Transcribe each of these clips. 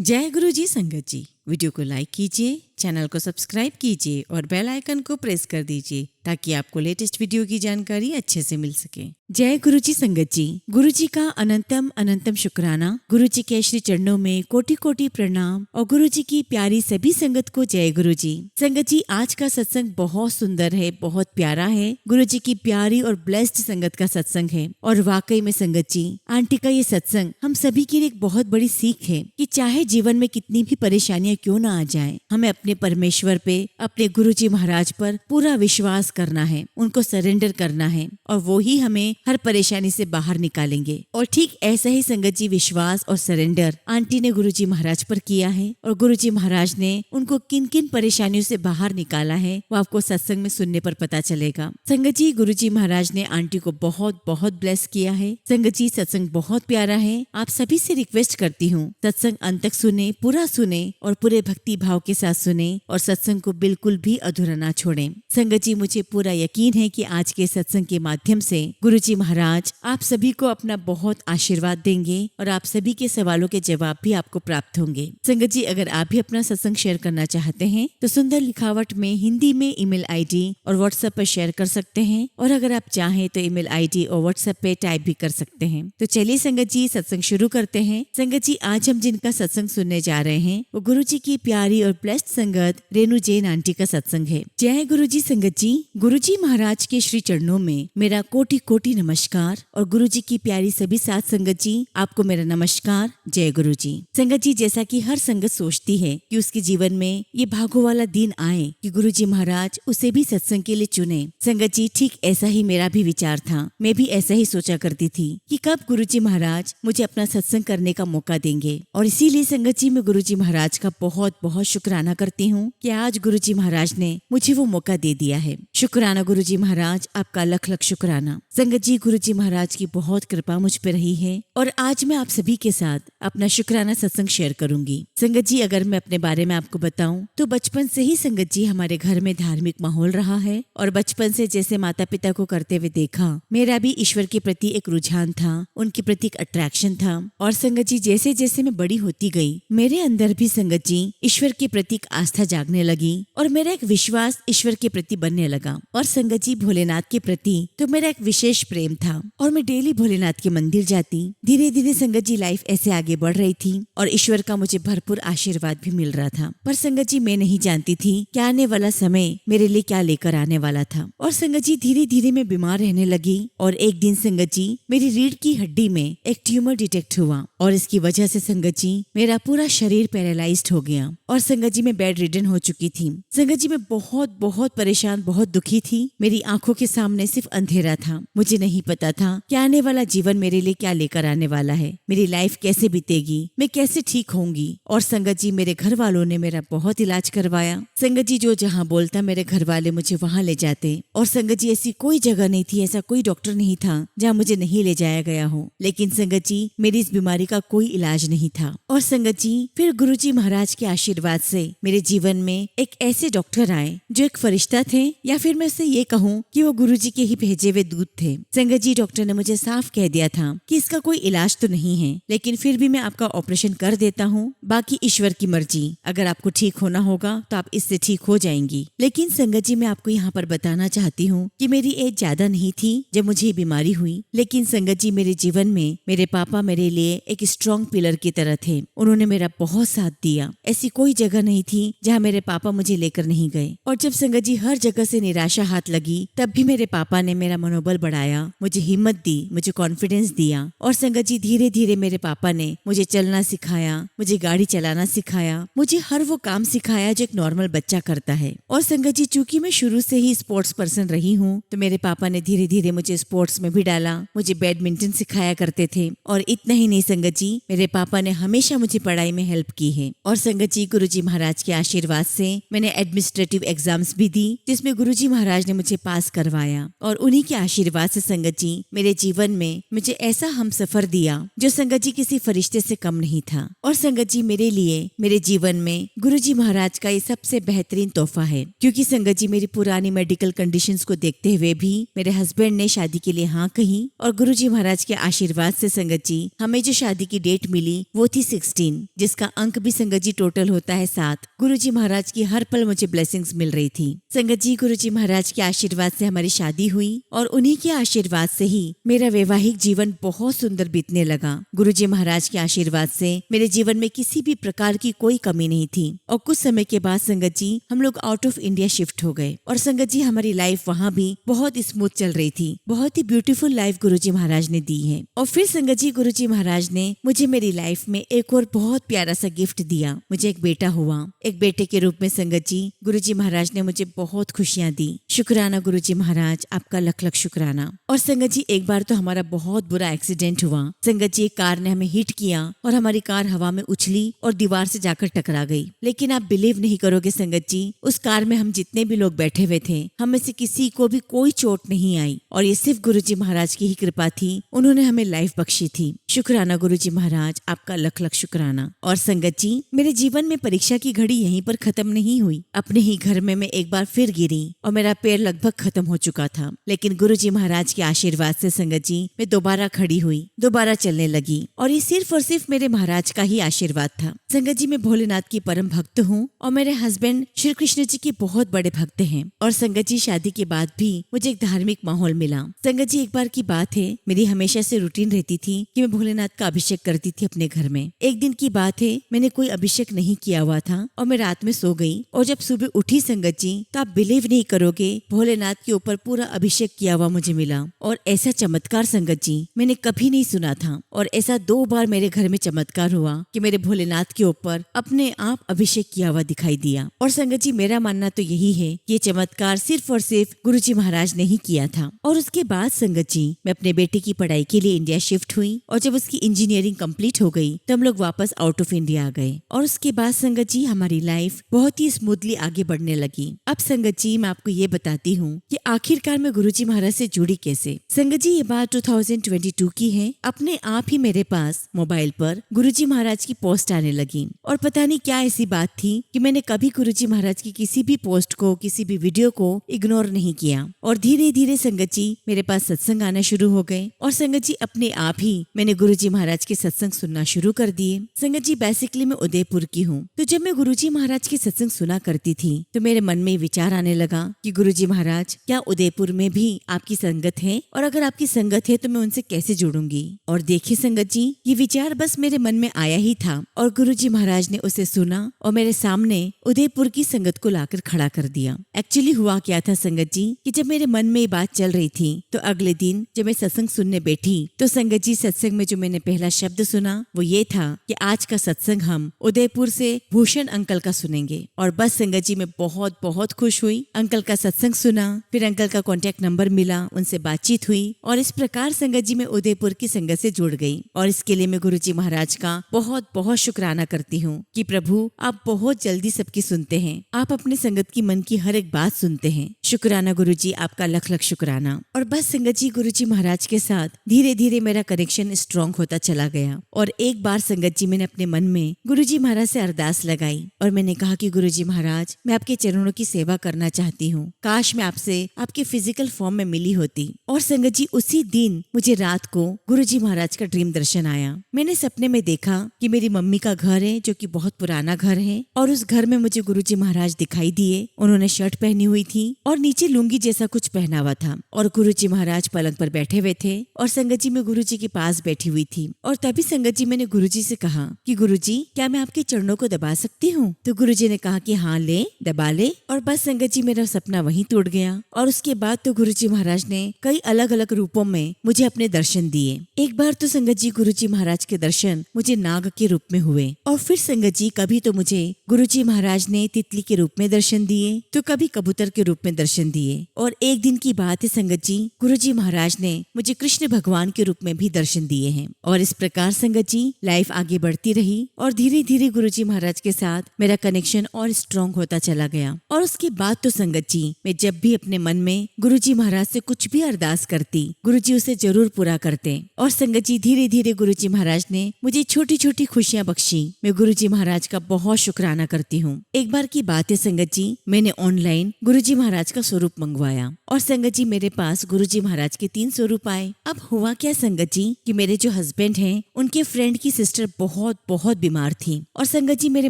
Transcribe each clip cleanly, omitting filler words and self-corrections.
जय गुरु जी संगत जी। वीडियो को लाइक कीजिए, चैनल को सब्सक्राइब कीजिए और बेल आइकन को प्रेस कर दीजिए ताकि आपको लेटेस्ट वीडियो की जानकारी अच्छे से मिल सके। जय गुरु जी संगत जी। गुरु जी का अनंतम अनंतम शुक्राना। गुरु जी के श्री चरणों में कोटि कोटि प्रणाम और गुरु जी की प्यारी सभी संगत को जय गुरु जी। संगत जी, आज का सत्संग बहुत सुंदर है, बहुत प्यारा है। गुरु जी की प्यारी और ब्लेस्ड संगत का सत्संग है और वाकई में संगत जी, आंटी का ये सत्संग हम सभी के लिए एक बहुत बड़ी सीख है कि चाहे जीवन में कितनी भी परेशानियां क्यों ना आ जाएं, हमें अपने परमेश्वर पे, अपने गुरु जी महाराज पर पूरा विश्वास करना है, उनको सरेंडर करना है और वो ही हमें हर परेशानी से बाहर निकालेंगे। और ठीक ऐसा ही संगत जी विश्वास और सरेंडर आंटी ने गुरु जी महाराज पर किया है और गुरु जी महाराज ने उनको किन किन परेशानियों से बाहर निकाला है वो आपको सत्संग में सुनने पर पता चलेगा। संगत जी, गुरु जी महाराज ने आंटी को बहुत बहुत ब्लेस किया है। संगत जी, सत्संग बहुत प्यारा है। आप सभी से रिक्वेस्ट करती हूँ, सत्संग अंत तक सुने, पूरा सुने और पूरे भक्ति भाव के साथ सुने और सत्संग को बिल्कुल भी अधूरा ना छोड़ें। संगत जी, मुझे पूरा यकीन है कि आज के सत्संग के माध्यम से गुरु जी महाराज आप सभी को अपना बहुत आशीर्वाद देंगे और आप सभी के सवालों के जवाब भी आपको प्राप्त होंगे। संगत जी, अगर आप भी अपना सत्संग शेयर करना चाहते हैं तो सुंदर लिखावट में हिंदी में ईमेल आईडी और व्हाट्सएप पर शेयर कर सकते हैं और अगर आप चाहें तो ईमेल आईडी और व्हाट्सएप पे टाइप भी कर सकते हैं। तो चलिए संगत जी, सत्संग शुरू करते हैं। संगत जी, आज हम जिनका सत्संग सुनने जा रहे हैं वो गुरु जी की प्यारी और ब्लेस्ड संगत रेणु जैन आंटी का सत्संग है। जय गुरु जी संगत जी। गुरु जी महाराज के श्री चरणों में मेरा कोटि कोटि नमस्कार और गुरु जी की प्यारी सभी साथ संगत जी आपको मेरा नमस्कार। जय गुरु जी। संगत जी, जैसा कि हर संगत सोचती है कि उसके जीवन में ये भागो वाला दिन आए कि गुरु जी महाराज उसे भी सत्संग के लिए चुने। संगत जी, ठीक ऐसा ही मेरा भी विचार था। मैं भी ऐसा ही सोचा करती थी कि कब गुरु जी महाराज मुझे अपना सत्संग करने का मौका देंगे और इसीलिए संगत जी मैं गुरु जी महाराज का बहुत बहुत शुक्राना करती हूँ कि आज गुरु जी महाराज ने मुझे वो मौका दे दिया है। शुक्राना गुरु जी महाराज, आपका लख लख शुक्राना। संगत जी, गुरु जी महाराज की बहुत कृपा मुझ पे रही है और आज मैं आप सभी के साथ अपना शुक्राना सत्संग शेयर करूंगी। संगत जी, अगर मैं अपने बारे में आपको बताऊं तो बचपन से ही संगत जी हमारे घर में धार्मिक माहौल रहा है और बचपन से जैसे माता पिता को करते हुए देखा, मेरा भी ईश्वर के प्रति एक रुझान था, उनके प्रति एक अट्रैक्शन था। और संगत जी, जैसे जैसे मैं बड़ी होती गई मेरे अंदर भी संगत जी ईश्वर के प्रति आस्था जागने लगी और मेरा एक विश्वास ईश्वर के प्रति बनने लगा। और संगत जी, भोलेनाथ के प्रति तो मेरा एक विशेष प्रेम था और मैं डेली भोलेनाथ के मंदिर जाती। धीरे धीरे संगत जी लाइफ ऐसे आगे बढ़ रही थी और ईश्वर का मुझे भरपूर आशीर्वाद भी मिल रहा था। पर संगत जी, मैं नहीं जानती थी कि आने वाला समय मेरे लिए क्या लेकर आने वाला था। और संगत जी, धीरे धीरे मैं बीमार रहने लगी और एक दिन संगत जी मेरी रीढ़ की हड्डी में एक ट्यूमर डिटेक्ट हुआ और इसकी वजह से संगत जी मेरा पूरा शरीर पैरालाइज्ड हो गया और संगत जी मैं बेड रिडन हो चुकी थी। संगत जी मैं बहुत बहुत परेशान, बहुत दुखी थी। मेरी आंखों के सामने सिर्फ अंधेरा था। मुझे नहीं पता था कि आने वाला जीवन मेरे लिए क्या लेकर आने वाला है, मेरी लाइफ कैसे बीतेगी, मैं कैसे ठीक होंगी। और संगत जी, मेरे घर वालों ने मेरा बहुत इलाज करवाया। संगत जी, जो जहाँ बोलता मेरे घर वाले मुझे वहाँ ले जाते और संगत जी ऐसी कोई जगह नहीं थी, ऐसा कोई डॉक्टर नहीं था जहाँ मुझे नहीं ले जाया गया हो। लेकिन संगत जी मेरी इस बीमारी का कोई इलाज नहीं था। और संगत जी फिर गुरु जी महाराज के आशीर्वाद से मेरे जीवन में एक ऐसे डॉक्टर आए जो एक फरिश्ता थे, या फिर मैं उससे ये कहूँ कि वो गुरु जी के ही भेजे हुए दूत थे। संगत जी, डॉक्टर ने मुझे साफ कह दिया था कि इसका कोई इलाज तो नहीं है, लेकिन फिर भी मैं आपका ऑपरेशन कर देता हूँ, बाकी ईश्वर की मर्जी, अगर आपको ठीक होना होगा तो आप इससे ठीक हो जाएंगी। लेकिन संगत जी, मैं आपको यहाँ पर बताना चाहती हूँ कि मेरी एज ज्यादा नहीं थी जब मुझे ये बीमारी हुई। लेकिन संगत जी, मेरे जीवन में मेरे पापा मेरे लिए एक स्ट्रॉन्ग पिलर की तरह थे। उन्होंने मेरा बहुत साथ दिया। ऐसी कोई जगह नहीं थी जहाँ मेरे पापा मुझे लेकर नहीं गए। और जब संगत जी हर जगह से निराशा हाथ लगी तब भी मेरे पापा ने मेरा मनोबल बढ़ाया, मुझे हिम्मत दी, मुझे कॉन्फिडेंस दिया। और संगत जी धीरे धीरे मेरे पापा ने मुझे चलना सिखाया, मुझे गाड़ी चलाना सिखाया, मुझे हर वो काम सिखाया जो एक नॉर्मल बच्चा करता है। और संगत जी, चूंकि मैं शुरू से ही स्पोर्ट्स पर्सन रही हूँ तो मेरे पापा ने धीरे धीरे मुझे स्पोर्ट्स में भी डाला, मुझे बैडमिंटन सिखाया करते थे। और इतना ही नहीं संगत जी, मेरे पापा ने हमेशा मुझे पढ़ाई में हेल्प की है। और संगत जी, गुरु जी महाराज के आशीर्वाद से मैंने एडमिनिस्ट्रेटिव एग्जाम्स भी दी जिसमें गुरु गुरुजी महाराज ने मुझे पास करवाया और उन्हीं के आशीर्वाद से संगत जी मेरे जीवन में मुझे ऐसा हमसफर दिया जो संगत जी किसी फरिश्ते से कम नहीं था। और संगत जी मेरे लिए मेरे जीवन में गुरुजी महाराज का ये सबसे बेहतरीन तोहफा है, क्योंकि संगत जी मेरी पुरानी मेडिकल कंडीशंस को देखते हुए भी मेरे हस्बैंड ने शादी के लिए हाँ कही और गुरुजी महाराज के आशीर्वाद से संगत जी हमें जो शादी की डेट मिली वो थी 16, जिसका अंक भी संगत जी टोटल होता है 7। गुरुजी महाराज की हर पल मुझे ब्लेसिंग्स मिल रही थी। संगत जी गुरुजी महाराज के आशीर्वाद से हमारी शादी हुई और उन्हीं के आशीर्वाद से ही मेरा वैवाहिक जीवन बहुत सुंदर बीतने लगा। गुरुजी महाराज के आशीर्वाद से मेरे जीवन में किसी भी प्रकार की कोई कमी नहीं थी। और कुछ समय के बाद संगत जी हम लोग आउट ऑफ इंडिया शिफ्ट हो गए और संगत जी हमारी लाइफ वहाँ भी बहुत स्मूथ चल रही थी। बहुत ही ब्यूटीफुल लाइफ गुरुजी महाराज ने दी है। और फिर संगत जी गुरुजी महाराज ने मुझे मेरी लाइफ में एक और बहुत प्यारा सा गिफ्ट दिया। मुझे एक बेटा हुआ। एक बेटे के रूप में संगत जी गुरुजी महाराज ने मुझे बहुत खुशियाँ दी। शुक्राना गुरुजी महाराज, आपका लख लख शुक्राना। और संगत जी एक बार तो हमारा बहुत बुरा एक्सीडेंट हुआ। संगत जी एक कार ने हमें हिट किया और हमारी कार हवा में उछली और दीवार से जाकर टकरा गई। लेकिन आप बिलीव नहीं करोगे संगत जी, उस कार में हम जितने भी लोग बैठे हुए थे हम में से किसी को भी कोई चोट नहीं आई और ये सिर्फ गुरुजी महाराज की ही कृपा थी। उन्होंने हमें लाइफ बख्शी थी। शुक्राना गुरुजी महाराज, आपका लख लख शुक्राना। और संगत जी मेरे जीवन में परीक्षा की घड़ी यहीं पर खत्म नहीं हुई। अपने ही घर में मैं एक बार फिर गिरी और मेरा पैर लगभग खत्म हो चुका था। लेकिन गुरुजी महाराज के आशीर्वाद से संगत जी मैं दोबारा खड़ी हुई, दोबारा चलने लगी और ये सिर्फ और सिर्फ मेरे महाराज का ही आशीर्वाद था। संगत जी मैं भोलेनाथ की परम भक्त हूँ और मेरे हस्बैंड श्री कृष्ण जी के बहुत बड़े भक्त हैं। और संगत जी शादी के बाद भी मुझे एक धार्मिक माहौल मिला। संगत जी एक बार की बात है, मेरी हमेशा से रूटीन रहती थी कि मैं भोलेनाथ का अभिषेक करती थी अपने घर में। एक दिन की बात है, मैंने कोई अभिषेक नहीं किया हुआ था और मैं रात में सो गई और जब सुबह उठी संगत जी तो आप बिलीव नहीं करोगे, भोलेनाथ के ऊपर पूरा अभिषेक किया हुआ मुझे मिला। और ऐसा चमत्कार संगत जी मैंने कभी नहीं सुना था। और ऐसा 2 बार मेरे घर में चमत्कार हुआ कि मेरे भोलेनाथ के ऊपर अपने आप अभिषेक किया हुआ दिखाई दिया। और संगत जी मेरा मानना तो यही है, ये चमत्कार सिर्फ और सिर्फ गुरुजी महाराज ने ही किया था। और उसके बाद संगत जी मैं अपने बेटे की पढ़ाई के लिए इंडिया शिफ्ट हुई और जब उसकी इंजीनियरिंग कंप्लीट हो गई तो हम लोग वापस आउट ऑफ इंडिया आ गए। और उसके बाद संगत जी हमारी लाइफ बहुत ही स्मूथली आगे बढ़ने लगी। अब संगत जी मैं आपको ये बताती हूँ कि आखिरकार मैं गुरुजी महाराज से जुड़ी कैसे। संगत जी ये बात 2022 की है। अपने आप ही मेरे पास मोबाइल पर गुरुजी महाराज की पोस्ट आने लगी और पता नहीं क्या ऐसी बात थी कि मैंने कभी गुरुजी महाराज की किसी भी पोस्ट को, किसी भी वीडियो को इग्नोर नहीं किया। और धीरे धीरे संगत जी मेरे पास सत्संग आना शुरू हो गए और संगत जी अपने आप ही मैंने गुरुजी महाराज के सत्संग सुनना शुरू कर दिए। संगत जी बेसिकली मैं उदयपुर की हूँ, तो जब मैं गुरुजी महाराज के सत्संग सुना करती थी तो मेरे मन में विचार आने लगा कि गुरुजी महाराज क्या उदयपुर में भी आपकी संगत है, और अगर आपकी संगत है तो मैं उनसे कैसे जुड़ूंगी। और देखिए संगत जी ये विचार बस मेरे मन में आया ही था और गुरुजी महाराज ने उसे सुना और मेरे सामने उदयपुर की संगत को लाकर खड़ा कर दिया। एक्चुअली हुआ क्या था संगत जी कि जब मेरे मन में ये बात चल रही थी तो अगले दिन जब मैं सत्संग सुनने बैठी तो संगत जी सत्संग में जो मैंने पहला शब्द सुना वो ये था कि आज का सत्संग हम उदयपुर से भूषण अंकल का सुनेंगे। और बस संगत जी मैं बहुत बहुत खुश हुई। अंकल का सत्संग सुना, फिर अंकल का कॉन्टेक्ट नंबर मिला, उनसे बातचीत हुई और इस प्रकार संगत जी मैं उदयपुर की संगत से जुड़ गई। और इसके लिए मैं गुरुजी महाराज का बहुत बहुत शुक्राना करती हूँ कि प्रभु आप बहुत जल्दी सबकी सुनते हैं, आप अपने संगत की मन की हर एक बात सुनते हैं। शुक्राना गुरुजी, आपका लख लख शुक्राना। और बस संगत जी गुरुजी महाराज के साथ धीरे धीरे मेरा कनेक्शन स्ट्रॉन्ग होता चला गया। और एक बार संगत जी मैंने अपने मन में गुरुजी महाराज से अरदास लगाई और मैंने कहा कि गुरुजी महाराज मैं आपके चरणों की सेवा करना चाहती हूँ, काश मैं आपसे आपके फिजिकल फॉर्म में मिली होती। और संगत जी उसी दिन मुझे रात को गुरुजी महाराज का ड्रीम दर्शन आया। मैंने सपने में देखा कि मेरी मम्मी का घर है जो कि बहुत पुराना घर है और उस घर में मुझे गुरुजी महाराज दिखाई दिए। उन्होंने शर्ट पहनी हुई थी और नीचे लुंगी जैसा कुछ पहना हुआ था और गुरुजी महाराज पलंग पर बैठे हुए थे और संगत जी मैं गुरुजी के पास बैठी हुई थी। और तभी संगत जी मैंने गुरुजी से कहा कि गुरुजी क्या मैं आपके चरणों को दबा सकती हूँ। तो गुरुजी ने कहा कि हाँ ले, दबा ले। और बस संगत जी मेरा सपना वहीं टूट गया। और उसके बाद तो गुरुजी महाराज ने कई अलग अलग रूपों में मुझे अपने दर्शन दिए। एक बार तो संगत जी गुरुजी महाराज के दर्शन मुझे नाग के रूप में हुए और फिर संगत जी कभी तो मुझे गुरुजी महाराज ने तितली के रूप में दर्शन दिए तो कभी कबूतर के रूप में दर्शन दर्शन दिए। और एक दिन की बात है संगत जी, गुरुजी महाराज ने मुझे कृष्ण भगवान के रूप में भी दर्शन दिए हैं। और इस प्रकार संगत जी लाइफ आगे बढ़ती रही और धीरे धीरे गुरुजी महाराज के साथ मेरा कनेक्शन और स्ट्रॉन्ग होता चला गया। और उसके बाद तो संगत जी मैं जब भी अपने मन में गुरुजी महाराज से कुछ भी अरदास करती, गुरुजी उसे जरूर पूरा करते। और संगत जी धीरे धीरे गुरुजी महाराज ने मुझे छोटी छोटी खुशियां बख्शी। मैं गुरुजी महाराज का बहुत शुक्राना करती हूँ। एक बार की बात है संगत जी, मैंने ऑनलाइन गुरुजी महाराज का स्वरूप मंगवाया और संगत जी मेरे पास गुरुजी महाराज के 3 स्वरूप आए। अब हुआ क्या संगत जी कि मेरे जो हस्बैंड हैं उनके फ्रेंड की सिस्टर बहुत बहुत बीमार थी और संगत जी मेरे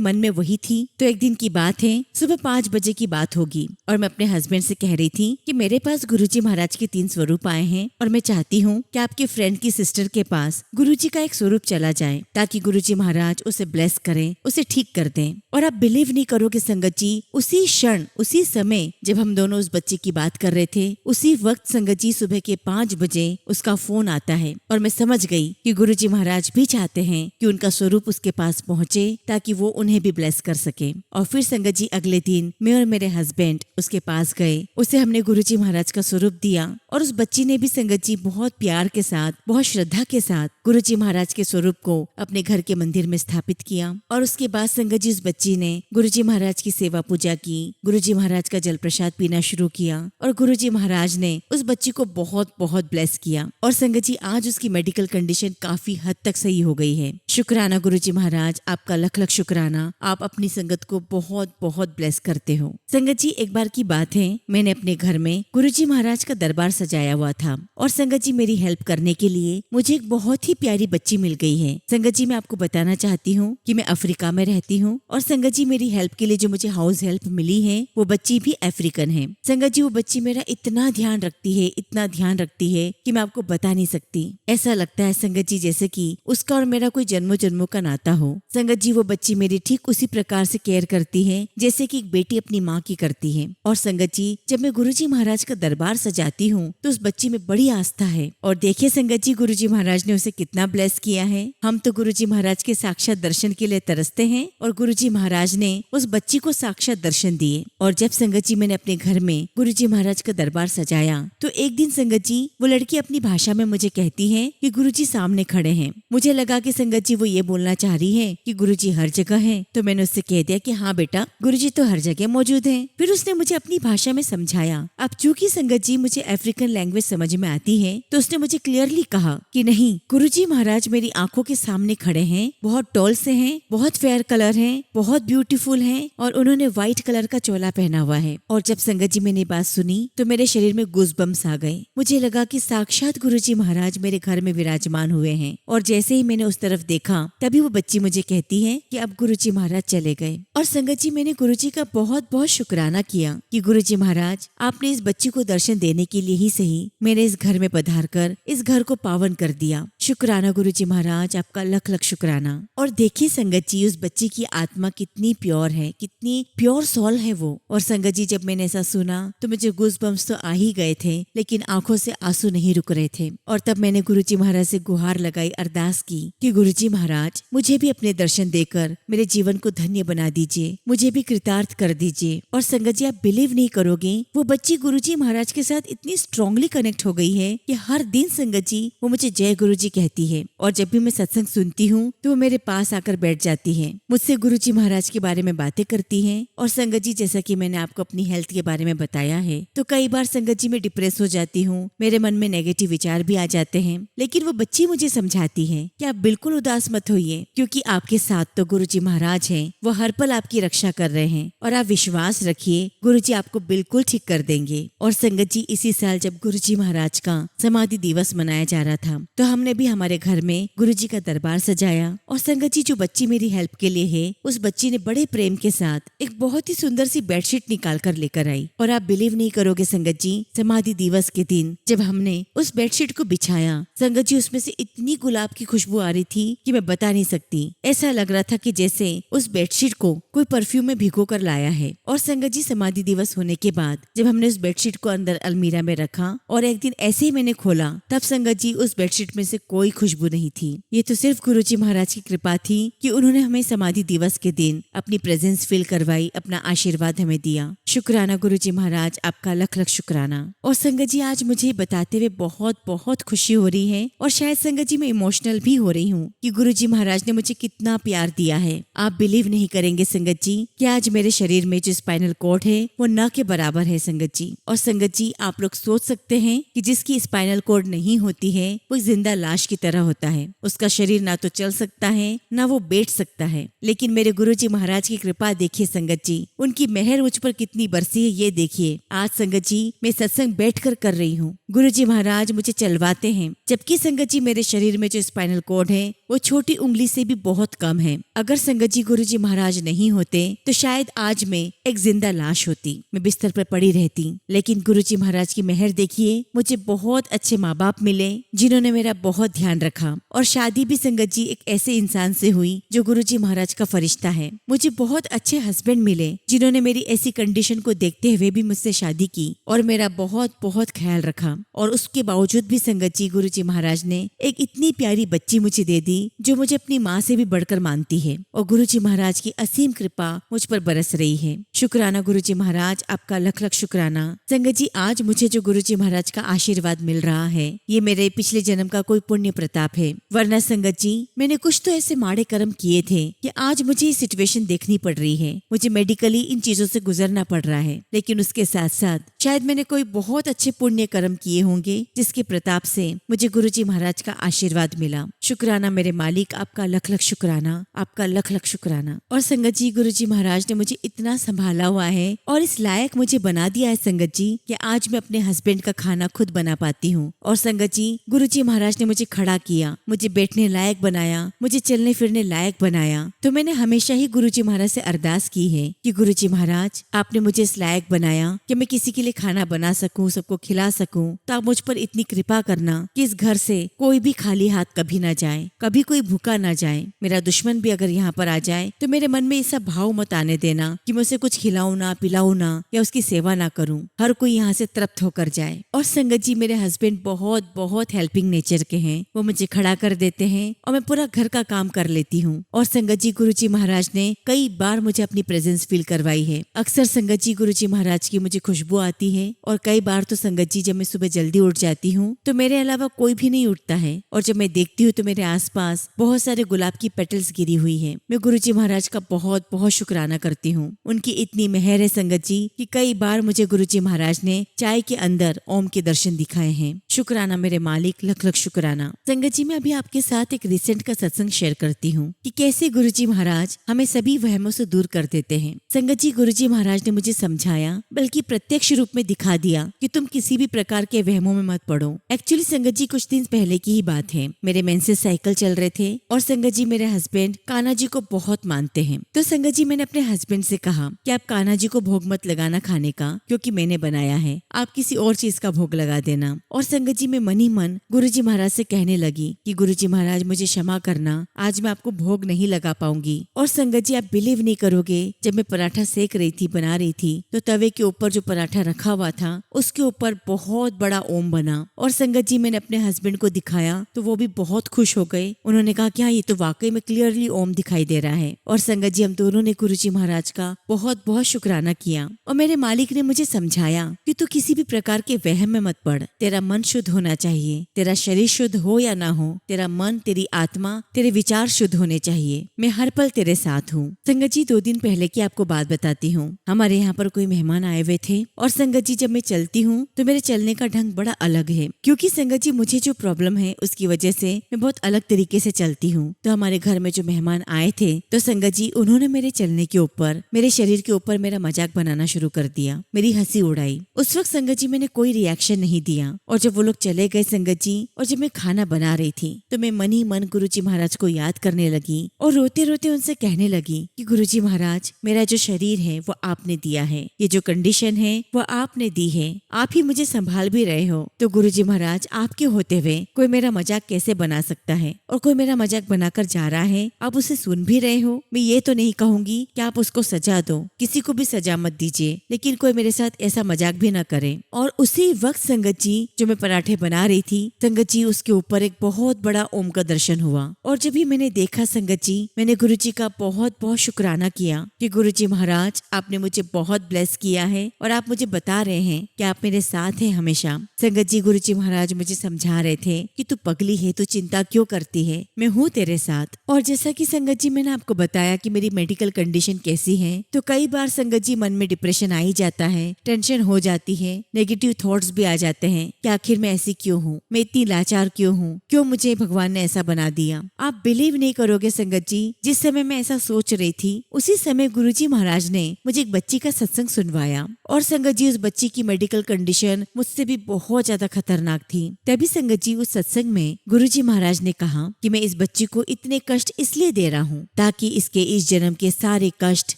मन में वही थी। तो एक दिन की बात है, सुबह 5 बजे की बात होगी और मैं अपने हस्बैंड से कह रही थी कि मेरे पास गुरुजी महाराज के 3 स्वरूप आए हैं और मैं चाहती हूँ कि आपके फ्रेंड की सिस्टर के पास गुरुजी का एक स्वरूप चला जाए ताकि गुरुजी महाराज उसे ब्लेस करें, उसे ठीक कर दें। और आप बिलीव नहीं करोगे संगत जी, उसी क्षण उसी समय जब हम दोनों उस बच्चे की बात कर रहे थे, उसी वक्त संगत जी सुबह के 5 बजे उसका फोन आता है और मैं समझ गई कि गुरुजी महाराज भी चाहते हैं कि उनका स्वरूप उसके पास पहुंचे ताकि वो उन्हें भी ब्लेस कर सके। और फिर संगत जी अगले दिन मैं और मेरे हस्बैंड उसके पास गए, उसे हमने गुरुजी महाराज का स्वरूप दिया और उस बच्ची ने भी संगत जी बहुत प्यार के साथ, बहुत श्रद्धा के साथ गुरुजी महाराज के स्वरूप को अपने घर के मंदिर में स्थापित किया। और उसके बाद संगत जी उस बच्ची ने गुरुजी महाराज की सेवा पूजा की, गुरुजी महाराज का जल प्रसाद पीना शुरू किया और गुरुजी महाराज ने उस बच्ची को बहुत बहुत ब्लेस किया। और संगत जी आज उसकी मेडिकल कंडीशन काफी हद तक सही हो गई है। शुक्राना गुरुजी महाराज, आपका लख लख शुक्राना। आप अपनी संगत को बहुत बहुत ब्लेस करते हो। संगत जी एक बार की बात है, मैंने अपने घर में गुरुजी महाराज का दरबार सजाया हुआ था और संगत जी मेरी हेल्प करने के लिए मुझे एक बहुत ही प्यारी बच्ची मिल गई है। संगत जी मैं आपको बताना चाहती हूँ कि मैं अफ्रीका में रहती हूँ और संगत जी मेरी हेल्प के लिए जो मुझे हाउस हेल्प मिली है वो बच्ची भी अफ्रीकन है। संगत जी वो बच्ची मेरा इतना ध्यान रखती है, इतना ध्यान रखती है कि मैं आपको बता नहीं सकती। ऐसा लगता है संगत जी जैसे कि उसका और मेरा कोई जन्मों जन्मों का नाता हो। संगत जी वो बच्ची मेरी ठीक उसी प्रकार से केयर करती है जैसे कि एक बेटी अपनी माँ की करती है। और संगत जी जब मैं गुरुजी महाराज का दरबार सजाती हूँ तो उस बच्ची में बड़ी आस्था है। और देखिए संगत जी गुरुजी महाराज ने उसे कितना ब्लेस किया है। हम तो गुरुजी महाराज के साक्षात दर्शन के लिए तरसते हैं और गुरुजी महाराज ने उस बच्ची को साक्षात दर्शन दिए। और जब संगत जी मैंने अपने घर में गुरुजी महाराज का दरबार सजाया तो एक दिन संगत जी वो लड़की अपनी भाषा में मुझे कहती है कि गुरुजी सामने खड़े हैं। मुझे लगा कि संगत जी वो ये बोलना चाह रही है कि गुरुजी हर जगह है, तो मैंने उससे कह दिया कि हाँ बेटा गुरुजी तो हर जगह मौजूद हैं। फिर उसने मुझे अपनी भाषा में समझाया। अब चूंकि संगत जी मुझे अफ्रीकन लैंग्वेज समझ में आती है तो उसने मुझे क्लियरली कहा कि नहीं, गुरुजी महाराज मेरी आंखों के सामने खड़े हैं, बहुत टॉल से हैं, बहुत फेयर कलर हैं, बहुत ब्यूटीफुल हैं और उन्होंने व्हाइट कलर का चोला पहना हुआ है। और जब संगत जी मैंने बात सुनी तो मेरे शरीर में गूज़बम्स आ गए। मुझे लगा कि साक्षात गुरुजी महाराज मेरे घर में विराजमान हुए हैं। और जैसे ही मैंने उस तरफ देखा तभी वो बच्ची मुझे कहती है कि अब गुरुजी महाराज चले गए। और संगत जी मैंने गुरुजी का बहुत बहुत शुक्राना किया कि गुरुजी महाराज आपने इस बच्ची को दर्शन देने के लिए ही सही मेरे इस घर में पधार कर इस घर को पावन कर दिया। शुक्राना गुरुजी महाराज, आपका लख लख शुक्राना। और देखिए संगत जी उस बच्ची की आत्मा कितनी प्योर है, कितनी प्योर सोल है वो। और संगत जी जब मैंने ऐसा सुना तो मुझे गूज़बम्स तो आ ही गए थे लेकिन आंखों से आंसू नहीं रुक रहे थे। और तब मैंने गुरुजी महाराज से गुहार लगाई, अरदास की कि गुरुजी महाराज मुझे भी अपने दर्शन देकर मेरे जीवन को धन्य बना दीजिए, मुझे भी कृतार्थ कर दीजिए। और संगत जी आप बिलीव नहीं करोगे, वो बच्ची गुरुजी महाराज के साथ इतनी स्ट्रांगली कनेक्ट हो गई है कि हर दिन संगत जी वो मुझे जय गुरुजी कहती है। और जब भी मैं सत्संग सुनती हूँ तो वो मेरे पास आकर बैठ जाती है, मुझसे गुरुजी महाराज के बारे में बातें करती है। और संगत जी जैसा कि मैंने आपको अपनी हेल्थ के बारे में बताया है तो कई बार संगत जी मैं डिप्रेस हो जाती हूँ, मेरे मन में नेगेटिव विचार भी आ जाते हैं, लेकिन वो बच्ची मुझे समझाती है कि आप बिल्कुल उदास मत होइए क्योंकि आपके साथ तो गुरुजी महाराज हैं, वो हर पल आपकी रक्षा कर रहे हैं और आप विश्वास रखिए गुरुजी आपको बिल्कुल ठीक कर देंगे। और संगत जी इसी साल जब गुरुजी महाराज का समाधि दिवस मनाया जा रहा था तो हमने भी हमारे घर में गुरुजी का दरबार सजाया। और संगत जी जो बच्ची मेरी हेल्प के लिए है उस बच्ची ने बड़े प्रेम के साथ एक बहुत ही सुंदर सी बेडशीट निकाल कर लेकर आई। और आप बिलीव नहीं करोगे संगत जी, समाधि दिवस के दिन जब हमने उस बेडशीट को बिछाया संगत जी उसमें से इतनी गुलाब की खुशबू आ रही थी कि मैं बता नहीं सकती। ऐसा लग रहा था कि जैसे उस बेडशीट को कोई परफ्यूम में भिगो कर लाया है। और संगत जी समाधि दिवस होने के बाद जब हमने उस बेडशीट को अंदर अलमीरा में रखा और एक दिन ऐसे ही मैंने खोला तब संगत जी उस बेडशीट में से कोई खुशबू नहीं थी। ये तो सिर्फ गुरुजी महाराज की कृपा थी कि उन्होंने हमें समाधि दिवस के दिन अपनी प्रेजेंस फील करवाई, अपना आशीर्वाद हमें दिया। शुक्राना गुरुजी महाराज, आपका लख लख शुक्राना। और संगत जी, आज मुझे बताते हुए बहुत बहुत खुशी हो रही है और शायद संगत जी मैं इमोशनल भी हो रही हूँ कि गुरुजी महाराज ने मुझे कितना प्यार दिया है। आप बिलीव नहीं करेंगे संगत जी कि आज मेरे शरीर में जो स्पाइनल कॉर्ड है वो न के बराबर है संगत जी। और संगत जी, आप लोग सोच सकते हैं कि जिसकी स्पाइनल कॉर्ड नहीं होती है वो जिंदा लाश की तरह होता है। उसका शरीर ना तो चल सकता है ना वो बैठ सकता है। लेकिन मेरे गुरुजी महाराज की कृपा देखिए संगत जी, उनकी मेहर मुझ पर कितनी बरसी है ये देखिए। आज संगत जी मैं सत्संग बैठकर कर रही हूँ, गुरुजी महाराज मुझे चलवाते हैं, जबकि संगत जी मेरे शरीर में जो स्पाइनल कॉर्ड है वो छोटी उंगली से भी बहुत कम है। अगर संगत जी गुरुजी महाराज नहीं होते तो शायद आज मैं एक जिंदा लाश होती, मैं बिस्तर पर पड़ी रहती। लेकिन गुरुजी महाराज की मेहर देखिए, मुझे बहुत अच्छे माँ बाप मिले जिन्होंने मेरा बहुत ध्यान रखा। और शादी भी संगत जी एक ऐसे इंसान से हुई जो गुरुजी महाराज का फरिश्ता है। मुझे बहुत अच्छे हस्बैंड मिले जिन्होंने मेरी ऐसी कंडीशन को देखते हुए भी मुझसे शादी की और मेरा बहुत बहुत ख्याल रखा। और उसके बावजूद भी संगत जी गुरुजी महाराज ने एक इतनी प्यारी बच्ची मुझे दे दी जो मुझे अपनी माँ से भी बढ़कर मानती है। और गुरुजी महाराज की असीम कृपा मुझ पर बरस रही है। शुक्राना गुरुजी महाराज, आपका लख लख शुक्राना। संगत जी, आज मुझे जो गुरुजी महाराज का आशीर्वाद मिल रहा है ये मेरे पिछले जन्म का कोई पुण्य प्रताप है। वरना संगत जी मैंने कुछ तो ऐसे माड़े कर्म किए थे कि आज मुझे ये सिचुएशन देखनी पड़ रही है। मुझे मेडिकली इन चीजों से गुजरना पड़ रहा है, लेकिन उसके साथ साथ शायद मैंने कोई बहुत अच्छे पुण्य कर्म किए होंगे जिसके प्रताप से मुझे गुरुजी महाराज का आशीर्वाद मिला। शुक्राना मेरे मालिक, आपका लख लख शुक्राना, आपका लख लख शुक्राना। और संगत जी गुरुजी महाराज ने मुझे इतना संभाला हुआ है और इस लायक मुझे बना दिया है संगत जी कि आज मैं अपने हस्बैंड का खाना खुद बना पाती हूँ। और संगत जी गुरुजी महाराज ने मुझे खड़ा किया, मुझे बैठने लायक बनाया, मुझे चलने फिरने लायक बनाया। तो मैंने हमेशा ही गुरुजी महाराज से अरदास की है कि गुरुजी महाराज आपने मुझे इस लायक बनाया कि मैं किसी के लिए खाना बना सकूं, सबको खिला सकूं। तो आप मुझ पर इतनी कृपा करना कि इस घर से कोई भी खाली हाथ कभी ना जाए, कभी कोई भूखा ना जाए। मेरा दुश्मन भी अगर यहाँ पर आ जाए तो मेरे मन में ऐसा भाव मत आने देना कि मैं उसे कुछ खिलाऊं ना, पिलाऊं ना या उसकी सेवा ना करूं। हर कोई यहाँ से तृप्त होकर जाए। और संगत जी मेरे हस्बैंड बहुत बहुत हेल्पिंग नेचर के हैं। वो मुझे खड़ा कर देते हैं और मैं पूरा घर का काम कर लेती हूँ। और संगत जी गुरुजी महाराज ने कई बार मुझे अपनी प्रेजेंस फील करवाई है। अक्सर संगत जी गुरुजी महाराज की मुझे खुशबू आती है और कई बार तो संगत जी जब मैं सुबह जल्दी उठ जाती हूँ तो मेरे अलावा कोई भी नहीं उठता है। और जब मैं देखती हूँ तो मेरे आसपास बहुत सारे गुलाब की पेटल्स गिरी हुई है। मैं गुरुजी महाराज का बहुत बहुत शुक्राना करती हूँ। उनकी इतनी मेहर है संगत जी कि कई बार मुझे गुरुजी महाराज ने चाय के अंदर ओम के दर्शन दिखाए हैं। शुक्राना मेरे मालिक, लख लख शुक्राना। संगत जी मैं अभी आपके साथ एक रिसेंट का सत्संग शेयर करती हूँ कि कैसे गुरुजी महाराज हमें सभी वहमों से दूर कर देते हैं। संगत जी गुरुजी महाराज ने मुझे समझाया, बल्कि प्रत्यक्ष रूप में दिखा दिया कि तुम किसी भी प्रकार के वहमों में मत पड़ो। एक्चुअली संगत जी कुछ दिन पहले की ही बात है। मेरे मेंसेस साइकिल चल रहे थे और संगत जी मेरे हस्बैंड कान्हा जी को बहुत मानते हैं। तो संगत जी मैंने अपने हस्बैंड से कहा कि आप कान्हा जी को भोग मत लगाना खाने का, क्योंकि मैंने बनाया है, आप किसी और चीज का भोग लगा देना। और संगत जी मैं मन ही मन गुरुजी महाराज से कहने लगी कि गुरुजी महाराज मुझे क्षमा करना, आज मैं आपको भोग नहीं लगा पाऊंगी। और संगत जी आप बिलीव नहीं करोगे, जब मैं पराठा सेक रही थी, बना रही थी, तो तवे के ऊपर जो पराठा रखा हुआ था उसके ऊपर बहुत बड़ा ओम बना। और संगत जी मैंने अपने हस्बैंड को दिखाया तो वो भी बहुत खुश हो गए। उन्होंने कहा कि हाँ ये तो वाकई में क्लियरली ओम दिखाई दे रहा है। और संगत जी हम दोनों ने गुरुजी महाराज का बहुत बहुत शुक्राना किया। और मेरे मालिक ने मुझे समझाया कि तू किसी भी प्रकार के वहम में मत पड़, तेरा मन शुद्ध होना चाहिए। तेरा शरीर शुद्ध हो या ना हो, तेरा मन, तेरी आत्मा, तेरे विचार शुद्ध होने चाहिए। मैं हर पल तेरे साथ हूँ। संगत जी 2 दिन पहले की आपको बात बताती हूँ। हमारे यहाँ पर कोई मेहमान आए हुए थे और संगत जी जब मैं चलती हूँ तो मेरे चलने का ढंग बड़ा अलग है, क्योंकि संगत जी मुझे जो प्रॉब्लम है उसकी वजह से मैं बहुत अलग तरीके से चलती हूँ। तो हमारे घर में जो मेहमान आए थे तो संगत जी उन्होंने मेरे चलने के ऊपर, मेरे शरीर के ऊपर मेरा मजाक बनाना शुरू कर दिया, मेरी हंसी उड़ाई। उस वक्त संगत जी मैंने कोई रिएक्शन नहीं दिया। और जब वो लोग चले गए संगत जी, और जब मैं खाना बना रही थी तो मैं मन ही मन गुरुजी महाराज को याद करने लगी और रोते रोते उनसे कहने लगी कि गुरुजी महाराज मेरा जो शरीर है वो आपने दिया है, ये जो कंडीशन है वो आपने दी है, आप ही मुझे संभाल भी रहे हो। तो गुरुजी महाराज आपके होते हुए कोई मेरा मजाक कैसे बना सकता है, और कोई मेरा मजाक बनाकर जा रहा है, आप उसे सुन भी रहे हो। मैं ये तो नहीं कहूंगी कि आप उसको सजा दो, किसी को भी सजा मत दीजिए, लेकिन कोई मेरे साथ ऐसा मजाक भी न करे। और उसी वक्त संगत जी जो मैं पराठे बना रही थी संगत जी, उसके ऊपर एक बहुत बड़ा ओम का दर्शन हुआ। और जब ही मैंने देखा संगत जी, मैंने गुरुजी का बहुत बहुत शुक्राना किया कि गुरुजी महाराज आपने मुझे बहुत ब्लेस किया है और आप मुझे बता रहे हैं कि आप मेरे साथ हैं हमेशा। संगत जी, गुरुजी महाराज मुझे समझा रहे थे कि तू पगली है, तू चिंता क्यों करती है, मैं हूँ तेरे साथ। और जैसा कि संगत जी मैंने आपको बताया कि मेरी मेडिकल कंडीशन कैसी है, तो कई बार संगत जी मन में डिप्रेशन आ ही जाता है, टेंशन हो जाती है, नेगेटिव थॉट्स भी आ जाते हैं कि आखिर मैं ऐसी क्यों हूँ, मैं इतनी लाचार क्यों हूँ, क्यों मुझे भगवान ने ऐसा बना दिया। आप बिलीव नहीं करोगे संगत जी, जिस समय मैं ऐसा सोच रही थी उसी समय गुरुजी महाराज ने मुझे एक बच्ची का सत्संग सुनवाया। और संगत जी, उस बच्ची की मेडिकल कंडीशन मुझसे भी बहुत ज्यादा खतरनाक थी। तभी संगत जी, उस सत्संग में गुरुजी महाराज ने कहा कि मैं इस बच्ची को इतने कष्ट इसलिए दे रहा हूँ ताकि इसके इस जन्म के सारे कष्ट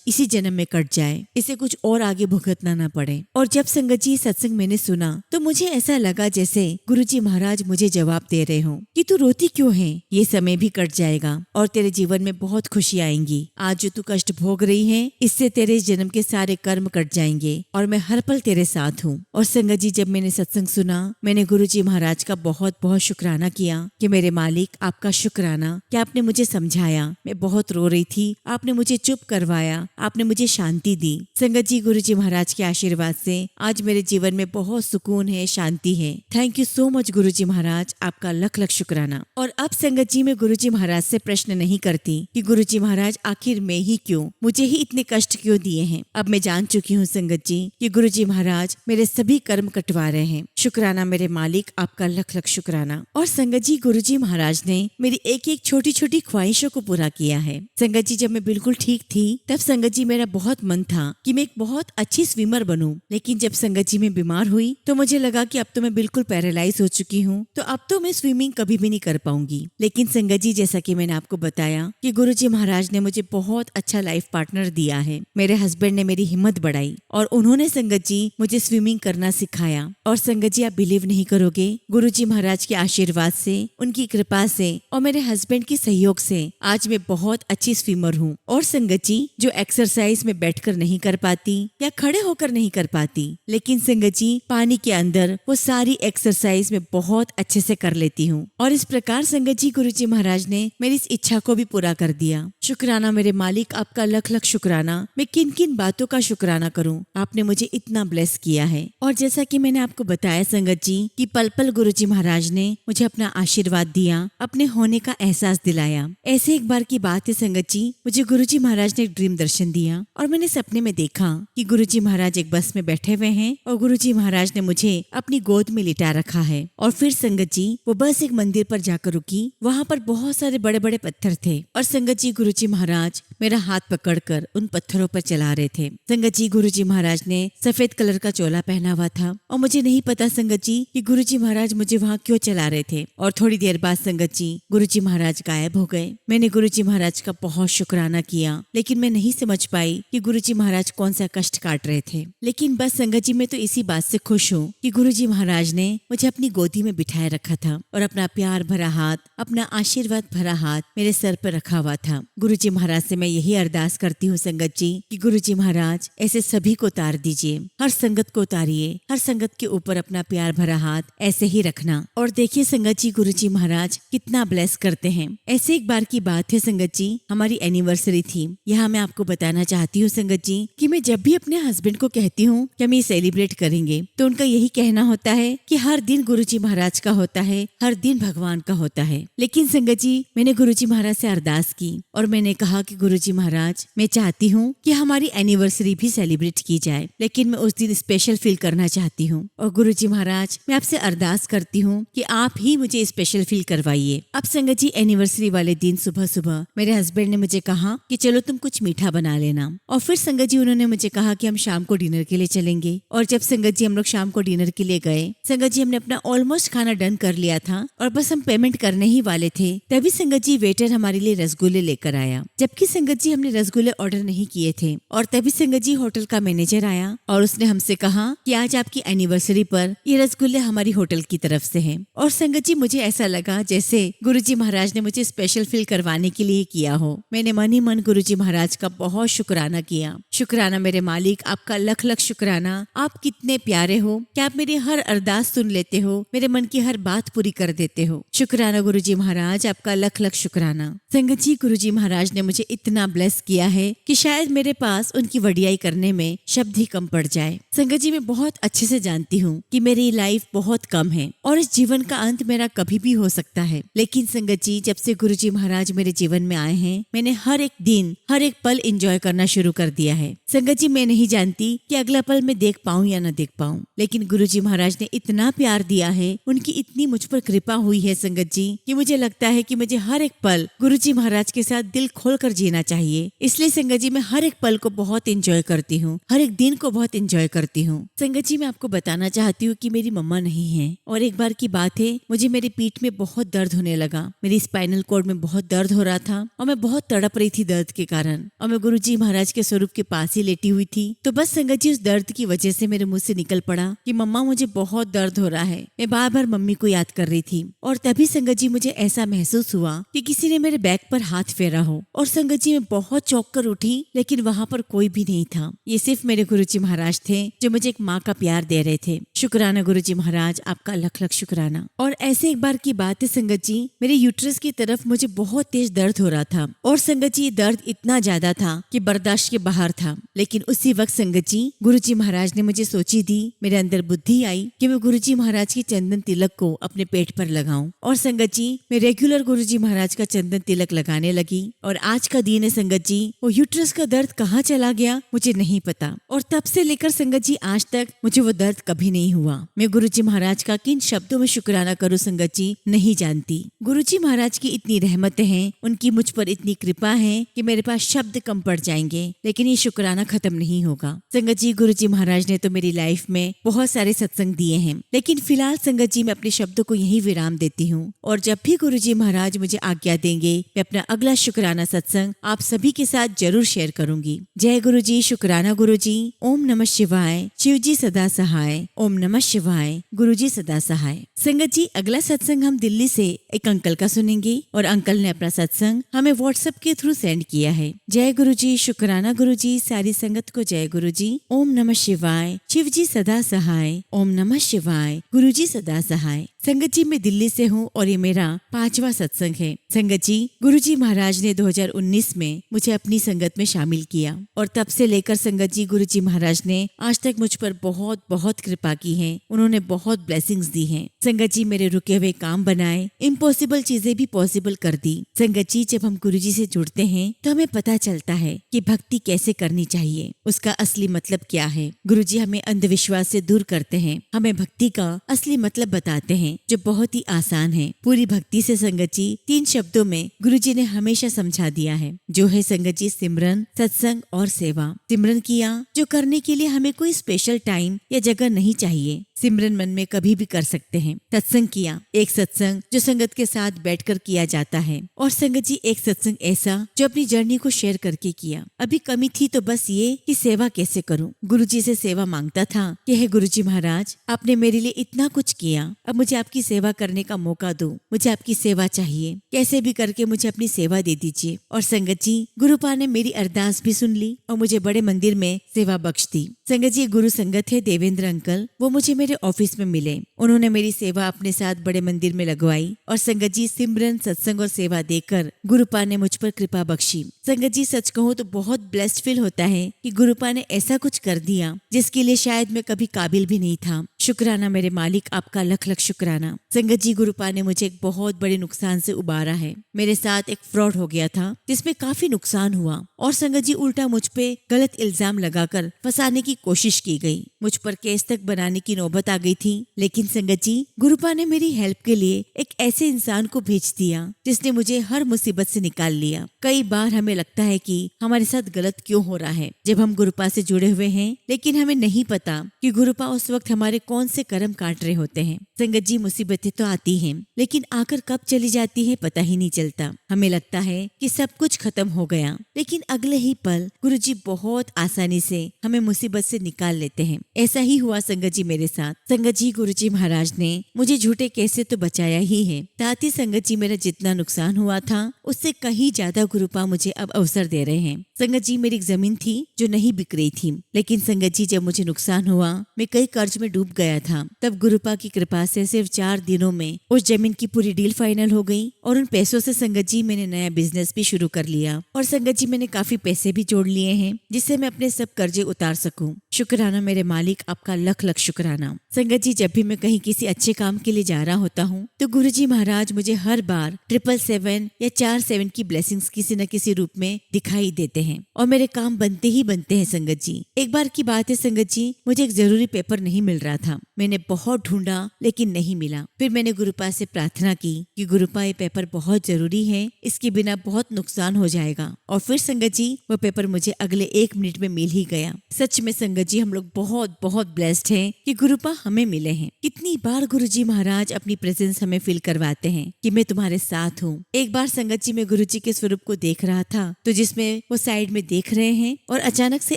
इसी जन्म में कट जाए, इसे कुछ और आगे भुगतना ना पड़े। और जब संगत जी सत्संग मैंने सुना तो मुझे ऐसा लगा जैसे गुरुजी महाराज मुझे जवाब दे रहे हो कि तू रोती क्यों है, ये समय भी कट जाएगा और तेरे जीवन में बहुत खुशी आएंगी। आज जो तू कष्ट भोग रही है, इससे तेरे इस जन्म के सारे कर्म कट जाएंगे और मैं हर पल तेरे साथ हूँ। और संगत जी, जब मैंने सत्संग सुना, मैंने गुरुजी महाराज का बहुत बहुत शुक्राना किया कि मेरे मालिक आपका शुक्राना कि आपने मुझे समझाया। मैं बहुत रो रही थी, आपने मुझे चुप करवाया, आपने मुझे शांति दी। संगत जी, गुरुजी महाराज के आशीर्वाद से आज मेरे जीवन में बहुत सुकून है, शांति है। थैंक यू सो मच गुरुजी महाराज, आपका लख लख शुक्राना। और अब संगत जी, मैं गुरुजी महाराज से प्रश्न नहीं करती कि गुरुजी महाराज आखिर मैं ही क्यों, मुझे ही इतने कष्ट क्यों दिए हैं। अब मैं जान चुकी हूँ संगत जी कि गुरुजी महाराज मेरे सभी कर्म कटवा रहे हैं। शुक्राना मेरे मालिक, आपका लख लख शुक्राना। और संगत जी, गुरुजी महाराज ने मेरी एक एक छोटी छोटी ख्वाहिशों को पूरा किया है। संगत जी, जब मैं बिल्कुल ठीक थी तब संगत जी मेरा बहुत मन था कि मैं एक बहुत अच्छी स्विमर बनूं। लेकिन जब संगत जी मैं बीमार हुई तो मुझे लगा कि अब तो मैं बिल्कुल पैरालाइज हो चुकी हूँ, तो अब तो मैं स्विमिंग कभी भी नहीं कर पाऊंगी। लेकिन संगत जी, जैसा कि मैंने आपको बताया कि गुरुजी महाराज ने मुझे बहुत अच्छा लाइफ पार्टनर दिया है। मेरे हस्बैंड ने मेरी हिम्मत बढ़ाई और उन्होंने संगत जी मुझे स्विमिंग करना सिखाया। और संगत जी, आप बिलीव नहीं करोगे, गुरुजी महाराज के आशीर्वाद से, उनकी कृपा से और मेरे हस्बैंड के सहयोग से आज मैं बहुत अच्छी स्विमर हूँ। और संगत जी, जो एक्सरसाइज में बैठकर नहीं कर पाती या खड़े होकर नहीं कर पाती, लेकिन संगत जी पानी के अंदर वो सारी एक्सरसाइज में बहुत अच्छे से कर लेती हूँ। और इस प्रकार संगत जी, गुरुजी महाराज ने मेरी इस इच्छा को भी पूरा कर दिया। शुक्राना मेरे मालिक, आपका लख लख शुक्राना। मैं किन किन बातों का शुक्राना करूं, आपने मुझे इतना ब्लेस किया है। और जैसा कि मैंने आपको बताया संगत जी कि पल पल गुरुजी महाराज ने मुझे अपना आशीर्वाद दिया, अपने होने का एहसास दिलाया। ऐसे एक बार की बात है संगत जी, मुझे गुरुजी महाराज ने एक ड्रीम दर्शन दिया और मैंने सपने में देखा कि गुरुजी महाराज एक बस में बैठे हुए हैं और गुरुजी महाराज ने मुझे अपनी गोद में लिटा रखा है। और फिर संगत जी, वो बस एक मंदिर पर जाकर रुकी। वहाँ पर बहुत सारे बड़े बड़े पत्थर थे और संगत जी, गुरुजी महाराज मेरा हाथ पकड़कर उन पत्थरों पर चला रहे थे। संगत जी, गुरुजी महाराज ने सफेद कलर का चोला पहना हुआ था और मुझे नहीं पता संगत जी कि गुरुजी महाराज मुझे वहाँ क्यों चला रहे थे। और थोड़ी देर बाद संगत जी, गुरुजी महाराज गायब हो गए। मैंने गुरुजी महाराज का बहुत शुक्राना किया, लेकिन मैं नहीं समझ पाई कि गुरुजी महाराज कौन सा कष्ट काट रहे थे। लेकिन बस संगत जी, मैं तो इसी बात से खुश हूँ कि गुरुजी महाराज ने मुझे अपनी गोदी में बिठाए रखा था और अपना प्यार भरा हाथ, अपना आशीर्वाद भरा हाथ मेरे सर पर रखा हुआ था। गुरुजी महाराज से मैं यही अरदास करती हूँ संगत जी कि गुरुजी महाराज ऐसे सभी को उतार दीजिए, हर संगत को उतारिए, हर संगत के ऊपर अपना प्यार भरा हाथ ऐसे ही रखना। और देखिए संगत जी, गुरुजी महाराज कितना ब्लेस करते हैं। ऐसे एक बार की बात है संगत जी, हमारी एनिवर्सरी थी। यहाँ मैं आपको बताना चाहती हूँ संगत जी कि मैं जब भी अपने हस्बैंड को कहती हूँ कि हम ये सेलिब्रेट करेंगे, तो उनका यही कहना होता है कि हर दिन गुरुजी महाराज का होता है, हर दिन भगवान का होता है। लेकिन संगत जी, मैंने गुरुजी महाराज से अरदास की और मैंने कहा कि गुरुजी महाराज, मैं चाहती हूँ कि हमारी एनिवर्सरी भी सेलिब्रेट की जाए, लेकिन मैं उस दिन स्पेशल फील करना चाहती हूँ। और गुरुजी महाराज, मैं आपसे अरदास करती हूँ कि आप ही मुझे स्पेशल फील करवाइए। अब संगत जी, एनिवर्सरी वाले दिन सुबह सुबह मेरे हस्बैंड ने मुझे कहा कि चलो तुम कुछ मीठा बना लेना। और फिर संगत जी, उन्होंने मुझे कहा कि हम शाम को डिनर के लिए चलेंगे। और जब संगत जी हम लोग शाम को डिनर के लिए गए, संगत जी हमने अपना ऑलमोस्ट खाना डन कर लिया था और बस हम पेमेंट करने ही वाले थे, तभी संगत जी वेटर हमारे लिए रसगुल्ले लेकर आया। जबकि संगत जी हमने रसगुल्ले ऑर्डर नहीं किए थे। और तभी संगत जी होटल का मैनेजर आया और उसने हमसे कहा कि आज आपकी एनिवर्सरी पर ये रसगुल्ले हमारी होटल की तरफ से हैं। और संगत जी, मुझे ऐसा लगा जैसे गुरुजी महाराज ने मुझे स्पेशल फील करवाने के लिए किया हो। मैंने मन ही मन गुरुजी महाराज का बहुत शुक्राना किया। शुक्राना मेरे मालिक, आपका लख लख शुक्राना। आप कितने प्यारे हो कि आप मेरी हर अरदास सुन लेते हो, मेरे मन की हर बात पूरी कर देते हो। शुक्राना गुरुजी महाराज, आपका लख लख शुक्राना। संगत जी, गुरुजी महाराज ने मुझे इतना ब्लेस किया है कि शायद मेरे पास उनकी वडियाई करने में शब्द ही कम पड़ जाए। संगत जी, मैं बहुत अच्छे से जानती हूँ कि मेरी लाइफ बहुत कम है और इस जीवन का अंत मेरा कभी भी हो सकता है, लेकिन संगत जी, जब से गुरुजी महाराज मेरे जीवन में आए हैं, मैंने हर एक दिन हर एक पल एंजॉय करना शुरू कर दिया है। संगत जी, मैं नहीं जानती कि अगला पल मैं देख पाऊं या न देख पाऊं, लेकिन गुरुजी महाराज ने इतना प्यार दिया है, उनकी इतनी मुझ पर कृपा हुई है संगत जी, कि मुझे लगता है कि मुझे हर एक पल गुरुजी महाराज के साथ दिल खोल कर जीना चाहिए। इसलिए संगत जी, मैं हर एक पल को बहुत एंजॉय करती हूँ, हर एक दिन को बहुत एंजॉय करती हूँ। संगत जी, मैं आपको बताना चाहती हूँ कि मेरी मम्मा नहीं है और एक बार की बात है, मुझे मेरी पीठ में बहुत दर्द होने लगा। मेरी स्पाइनल कॉर्ड में बहुत दर्द हो रहा था और मैं बहुत तड़प रही थी दर्द के कारण, और मैं गुरुजी महाराज के स्वरूप के पास ही लेटी हुई थी। तो बस संगत जी, उस दर्द की वजह से मेरे मुंह से निकल पड़ा कि मम्मा, मुझे बहुत दर्द हो रहा है। मैं बार बार मम्मी को याद कर रही थी और तभी संगत जी, मुझे ऐसा महसूस हुआ कि किसी ने मेरे बैक पर हाथ फेरा हो। और संगत जी, मैं बहुत चौंक कर उठी, लेकिन वहाँ पर कोई भी नहीं था। ये सिर्फ मेरे गुरुजी महाराज थे जो मुझे एक माँ का प्यार दे रहे थे। शुक्राना गुरुजी महाराज, आपका लख लख शुक्राना। और ऐसे एक बार की बात है संगत जी, मेरे यूट्रस की तरफ मुझे बहुत तेज दर्द हो रहा था और संगत जी, दर्द इतना ज्यादा था कि बर्दाश्त के बाहर था। लेकिन उसी वक्त संगत जी, गुरुजी महाराज ने मुझे सोची दी, मेरे अंदर बुद्धि आई कि मैं गुरुजी महाराज की चंदन तिलक को अपने पेट पर लगाऊं। और संगत जी, मैं रेगुलर गुरुजी महाराज का चंदन तिलक लगाने लगी। और आज का दिन है संगत जी, वो यूट्रस का दर्द कहाँ चला गया मुझे नहीं पता, और तब से लेकर संगत जी आज तक मुझे वो दर्द कभी नहीं हुआ। मैं गुरुजी महाराज का किन शब्दों में शुक्राना करूँ संगत जी, नहीं जानती। गुरुजी महाराज की इतनी रहमतें हैं, उनकी मुझ पर इतनी कृपा है कि मेरे पास शब्द कम पड़ जाएंगे, लेकिन ये शुक्राना खत्म नहीं होगा। संगत जी, गुरुजी महाराज ने तो मेरी लाइफ में बहुत सारे सत्संग दिए हैं, लेकिन फिलहाल संगत जी, मैं अपने शब्दों को यही विराम देती हूँ। और जब भी गुरुजी महाराज मुझे आज्ञा देंगे, मैं अपना अगला शुक्राना सत्संग आप सभी के साथ जरूर शेयर करूंगी। जय गुरुजी, शुक्राना गुरुजी। ओम नमः शिवाय। शिवजी सदा सहाय। ओम नमः शिवाय। गुरुजी सदा सहाय। संगत जी, अगला सत्संग हम दिल्ली से एक अंकल का सुनेंगे और अंकल ने अपना सत्संग हमें व्हाट्सएप के थ्रू सेंड किया है। जय गुरुजी, शुक्राना गुरुजी। सारी संगत को जय गुरुजी। ओम नमः शिवाय। शिवजी सदा सहाय। ओम नमः शिवाय। गुरुजी सदा सहाय। संगत जी, मैं दिल्ली से हूँ और ये मेरा 5वां सत्संग है। संगत जी, गुरुजी महाराज ने 2019 में मुझे अपनी संगत में शामिल किया और तब से लेकर संगत जी, गुरुजी महाराज ने आज तक मुझ पर बहुत बहुत कृपा की है। उन्होंने बहुत ब्लेसिंग्स दी हैं। संगत जी, मेरे रुके हुए काम बनाए, इम्पॉसिबल चीजें भी पॉसिबल कर दी। संगत जी, जब हम गुरुजी से जुड़ते हैं तो हमें पता चलता है कि भक्ति कैसे करनी चाहिए, उसका असली मतलब क्या है। गुरुजी हमें अंधविश्वास से दूर करते हैं, हमें भक्ति का असली मतलब बताते हैं, जो बहुत ही आसान है। पूरी भक्ति से संगत जी 3 शब्दों में गुरुजी ने हमेशा समझा दिया है, जो है संगत जी सिमरन, सत्संग और सेवा। सिमरन किया जो करने के लिए हमें कोई स्पेशल टाइम या जगह नहीं चाहिए, सिमरन मन में कभी भी कर सकते हैं। सत्संग किया, एक सत्संग जो संगत के साथ बैठकर किया जाता है, और संगत जी एक सत्संग ऐसा जो अपनी जर्नी को शेयर करके किया। अभी कमी थी तो बस ये कि सेवा कैसे करूं। गुरुजी से सेवा मांगता था कि हे गुरुजी महाराज, आपने मेरे लिए इतना कुछ किया, अब मुझे आपकी सेवा करने का मौका दो, मुझे आपकी सेवा चाहिए, कैसे भी करके मुझे अपनी सेवा दे दीजिए। और संगत जी, गुरुपा ने मेरी अरदास भी सुन ली और मुझे बड़े मंदिर में सेवा बख्श दी। संगत जी, गुरु संगत है देवेंद्र अंकल, वो मुझे मेरे ऑफिस में मिले। उन्होंने मेरी सेवा अपने साथ बड़े मंदिर में लगवाई और संगत जी सिमरन, सत्संग और सेवा देकर गुरुपा ने मुझ पर कृपा बख्शी। संगत जी, सच कहूँ तो बहुत ब्लेस्ड फील होता है कि गुरुपा ने ऐसा कुछ कर दिया जिसके लिए शायद मैं कभी काबिल भी नहीं था। शुक्राना मेरे मालिक, आपका लख लख शुक्राना। संगत जी, गुरुपा ने मुझे एक बहुत बड़े नुकसान से उबारा है। मेरे साथ एक फ्रॉड हो गया था जिसमें काफी नुकसान हुआ, और संगत जी उल्टा मुझ पे गलत इल्जाम लगाकर फंसाने की कोशिश की गई। मुझ पर केस तक बनाने की नौबत आ गई थी, लेकिन संगत जी गुरुपा ने मेरी हेल्प के लिए एक ऐसे इंसान को भेज दिया जिसने मुझे हर मुसीबत से निकाल लिया। कई बार हमें लगता है कि हमारे साथ गलत क्यों हो रहा है जब हम गुरुपा से जुड़े हुए हैं, लेकिन हमें नहीं पता कि गुरुपा उस वक्त हमारे कौन से कर्म काट रहे होते हैं। संगत जी, मुसीबतें तो आती हैं, लेकिन आकर कब चली जाती है पता ही नहीं चलता। हमें लगता है कि सब कुछ खत्म हो गया, लेकिन अगले ही पल गुरुजी बहुत आसानी से हमें मुसीबत से निकाल लेते हैं। ऐसा ही हुआ संगत जी मेरे साथ। संगत जी गुरुजी महाराज ने मुझे झूठे कैसे तो बचाया ही है, साथ ही संगत जी मेरा जितना नुकसान हुआ था उससे कहीं ज्यादा गुरुपा मुझे अब अवसर दे रहे हैं। संगत जी मेरी एक जमीन थी जो नहीं बिक रही थी, लेकिन संगत जी जब मुझे नुकसान हुआ, मैं कई कर्ज में डूब गया था, तब गुरुपा की कृपा से सिर्फ 4 दिनों में उस जमीन की पूरी डील फाइनल हो गई और उन पैसों से संगत जी मैंने नया बिजनेस भी शुरू कर लिया और संगत जी मैंने काफी पैसे भी जोड़ लिए हैं जिससे मैं अपने सब कर्जे उतार सकूं। शुक्राना मेरे मालिक, आपका लख लख शुक्राना। संगत जी जब भी मैं कहीं किसी अच्छे काम के लिए जा रहा होता हूँ तो गुरुजी महाराज मुझे हर बार 777 या 47 की ब्लेसिंग्स किसी न किसी रूप में दिखाई देते हैं और मेरे काम बनते ही बनते हैं। संगत जी एक बार की बात है संगत जी, मुझे एक जरूरी पेपर नहीं मिल रहा था। मैंने बहुत ढूंढा लेकिन नहीं मिला। फिर मैंने गुरुपा से प्रार्थना की कि गुरुपा ये पेपर बहुत जरूरी है, इसके बिना बहुत नुकसान हो जाएगा। और फिर संगत जी वो पेपर मुझे अगले 1 मिनट में मिल ही गया। सच में संगत जी हम लोग बहुत बहुत ब्लेस्ड हैं कि गुरुपा हमें मिले हैं। कितनी बार गुरुजी महाराज अपनी प्रेजेंस हमें फील करवाते हैं कि मैं तुम्हारे साथ हूँ। एक बार संगत जी मैं गुरुजी के स्वरूप को देख रहा था तो जिसमें वो साइड में देख रहे हैं और अचानक से